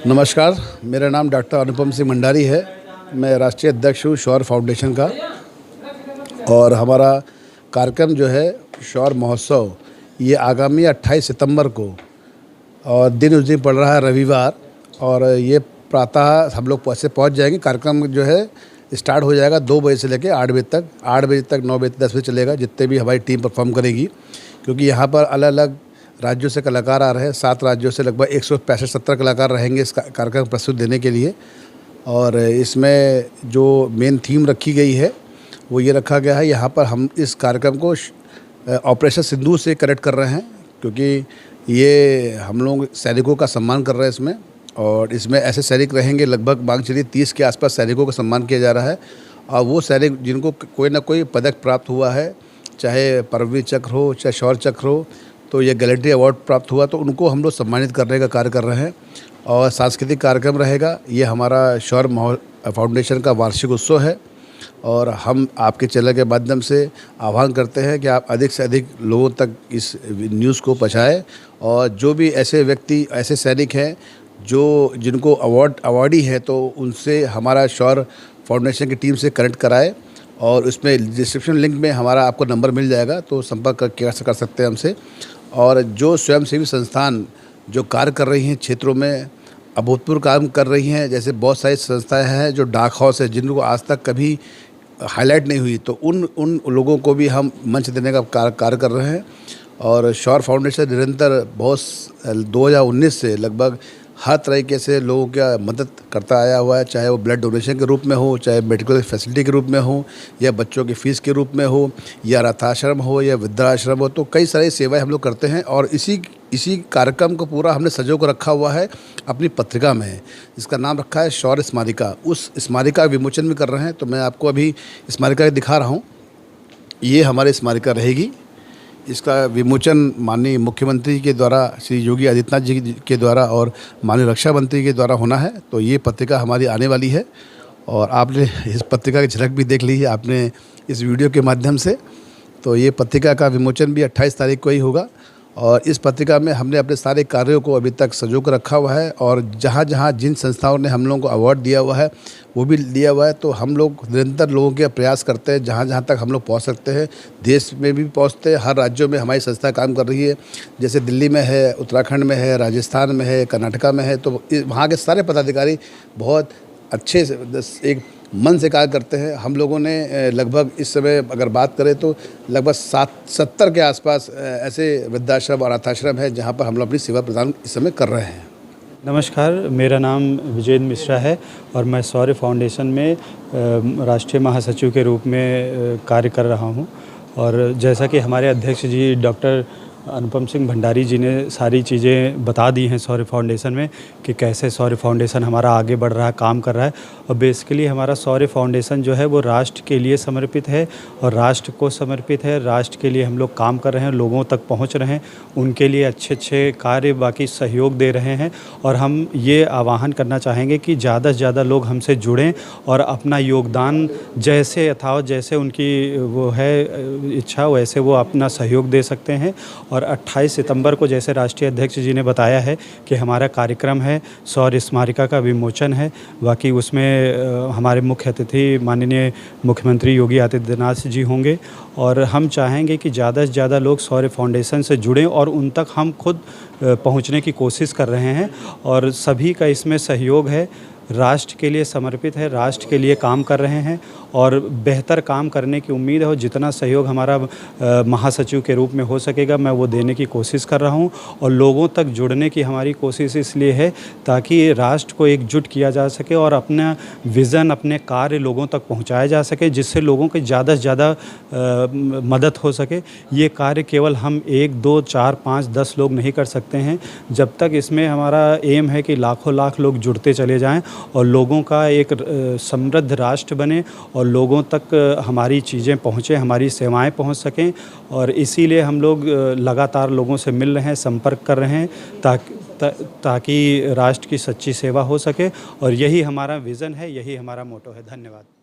नमस्कार, मेरा नाम डॉक्टर अनुपम सिंह भंडारी है। मैं राष्ट्रीय अध्यक्ष हूँ शौर्य फाउंडेशन का। और हमारा कार्यक्रम जो है शौर्य महोत्सव, ये आगामी 28 सितंबर को, और दिन उस दिन पड़ रहा है रविवार, और ये प्रातः हम लोग ऐसे पहुँच जाएंगे। कार्यक्रम जो है स्टार्ट हो जाएगा 2 बजे से लेकर 8 बजे तक, 8 बजे तक 9 बजे 10 बजे चलेगा, जितने भी हमारी टीम परफॉर्म करेगी। क्योंकि यहाँ पर अलग अलग राज्यों से कलाकार आ रहे हैं। 7 राज्यों से लगभग 165-70 कलाकार रहेंगे इस कार्यक्रम प्रस्तुत देने के लिए। और इसमें जो मेन थीम रखी गई है वो ये रखा गया है, यहाँ पर हम इस कार्यक्रम को ऑपरेशन सिंदूर से कनेक्ट कर रहे हैं, क्योंकि ये हम लोग सैनिकों का सम्मान कर रहे हैं इसमें। और इसमें ऐसे सैनिक रहेंगे, लगभग मांग चलिए 30 के आसपास सैनिकों का सम्मान किया जा रहा है। और वो सैनिक जिनको कोई ना कोई पदक प्राप्त हुआ है, चाहे परमवीर चक्र हो, चाहे शौर्य चक्र हो, तो ये गैलेंट्री अवार्ड प्राप्त हुआ, तो उनको हम लोग सम्मानित करने का कार्य कर रहे हैं। और सांस्कृतिक कार्यक्रम रहेगा। ये हमारा शौर्य फाउंडेशन का वार्षिक उत्सव है, और हम आपके चैनल के माध्यम से आह्वान करते हैं कि आप अधिक से अधिक लोगों तक इस न्यूज़ को पहुँचाएँ। और जो भी ऐसे व्यक्ति, ऐसे सैनिक हैं जिनको अवार्डी है, तो उनसे हमारा शौर्य फाउंडेशन की टीम से कनेक्ट कराएँ। और उसमें डिस्क्रिप्शन लिंक में हमारा आपको नंबर मिल जाएगा, तो संपर्क कर सकते हैं हमसे। और जो स्वयंसेवी संस्थान जो कार्य कर रही हैं क्षेत्रों में, अभूतपूर्व काम कर रही हैं, जैसे बहुत सारी संस्थाएं हैं जो डाक हाउस है, जिनको आज तक कभी हाईलाइट नहीं हुई, तो उन लोगों को भी हम मंच देने का कार्य कर रहे हैं। और शौर्य फाउंडेशन निरंतर 2019 से लगभग हर तरीके से लोगों का मदद करता आया हुआ है, चाहे वो ब्लड डोनेशन के रूप में हो, चाहे मेडिकल फैसिलिटी के रूप में हो, या बच्चों की फ़ीस के रूप में हो, या अनाथाश्रम हो, या वृद्धाश्रम हो। तो कई सारी सेवाएं हम लोग करते हैं। और इसी कार्यक्रम को पूरा हमने सजो कर रखा हुआ है अपनी पत्रिका में, जिसका नाम रखा है शौर्य स्मारिका। उस स्मारिका का विमोचन भी कर रहे हैं। तो मैं आपको अभी स्मारिका दिखा रहा हूँ। ये हमारी स्मारिका रहेगी। इसका विमोचन माननीय मुख्यमंत्री के द्वारा, श्री योगी आदित्यनाथ जी के द्वारा, और माननीय रक्षा मंत्री के द्वारा होना है। तो ये पत्रिका हमारी आने वाली है, और आपने इस पत्रिका की झलक भी देख ली है आपने इस वीडियो के माध्यम से। तो ये पत्रिका का विमोचन भी 28 तारीख को ही होगा। और इस पत्रिका में हमने अपने सारे कार्यों को अभी तक संजो कर रखा हुआ है, और जहाँ जहाँ जिन संस्थाओं ने हम लोगों को अवार्ड दिया हुआ है वो भी दिया हुआ है। तो हम लोग निरंतर लोगों के प्रयास करते हैं, जहाँ जहाँ तक हम लोग पहुँच सकते हैं। देश में भी पहुँचते हैं, हर राज्यों में हमारी संस्था काम कर रही है। जैसे दिल्ली में है, उत्तराखंड में है, राजस्थान में है, कर्नाटका में है। तो वहाँ के सारे पदाधिकारी बहुत अच्छे से एक मन से कार्य करते हैं। हम लोगों ने लगभग इस समय अगर बात करें तो लगभग 70 के आसपास ऐसे वृद्धाश्रम और अनाथाश्रम है, जहाँ पर हम लोग अपनी सेवा प्रदान इस समय कर रहे हैं। नमस्कार, मेरा नाम विजेंद्र मिश्रा है, और मैं शौर्य फाउंडेशन में राष्ट्रीय महासचिव के रूप में कार्य कर रहा हूँ। और जैसा कि हमारे अध्यक्ष जी डॉक्टर अनुपम सिंह भंडारी जी ने सारी चीज़ें बता दी हैं शौर्य फाउंडेशन में, कि कैसे शौर्य फाउंडेशन हमारा आगे बढ़ रहा है, काम कर रहा है। और बेसिकली हमारा शौर्य फाउंडेशन जो है वो राष्ट्र के लिए समर्पित है, और राष्ट्र को समर्पित है। राष्ट्र के लिए हम लोग काम कर रहे हैं, लोगों तक पहुंच रहे हैं, उनके लिए अच्छे अच्छे कार्य बाकी सहयोग दे रहे हैं। और हम ये आह्वान करना चाहेंगे कि ज़्यादा से ज़्यादा लोग हमसे जुड़ें, और अपना योगदान जैसे यथावत, जैसे उनकी वो है इच्छा, वैसे वो अपना सहयोग दे सकते हैं। और 28 सितंबर को, जैसे राष्ट्रीय अध्यक्ष जी ने बताया है, कि हमारा कार्यक्रम है शौर्य स्मारिका का विमोचन है। बाकी उसमें हमारे मुख्य अतिथि माननीय मुख्यमंत्री योगी आदित्यनाथ जी होंगे। और हम चाहेंगे कि ज़्यादा से ज़्यादा लोग शौर्य फाउंडेशन से जुड़ें, और उन तक हम खुद पहुंचने की कोशिश कर रहे हैं। और सभी का इसमें सहयोग है, राष्ट्र के लिए समर्पित है, राष्ट्र के लिए काम कर रहे हैं, और बेहतर काम करने की उम्मीद है। और जितना सहयोग हमारा महासचिव के रूप में हो सकेगा, मैं वो देने की कोशिश कर रहा हूं। और लोगों तक जुड़ने की हमारी कोशिश इसलिए है ताकि राष्ट्र को एकजुट किया जा सके, और अपना विज़न, अपने कार्य लोगों तक पहुंचाया जा सके, जिससे लोगों की ज़्यादा से ज़्यादा मदद हो सके। ये कार्य केवल हम 1, 2, 4, 5, 10 लोग नहीं कर सकते हैं। जब तक इसमें हमारा एम है कि लाखों लाख लोग जुड़ते चले जाएँ, और लोगों का एक समृद्ध राष्ट्र बने, और लोगों तक हमारी चीज़ें पहुँचें, हमारी सेवाएं पहुँच सकें। और इसीलिए हम लोग लगातार लोगों से मिल रहे हैं, संपर्क कर रहे हैं, ताकि राष्ट्र की सच्ची सेवा हो सके। और यही हमारा विज़न है, यही हमारा मोटो है। धन्यवाद।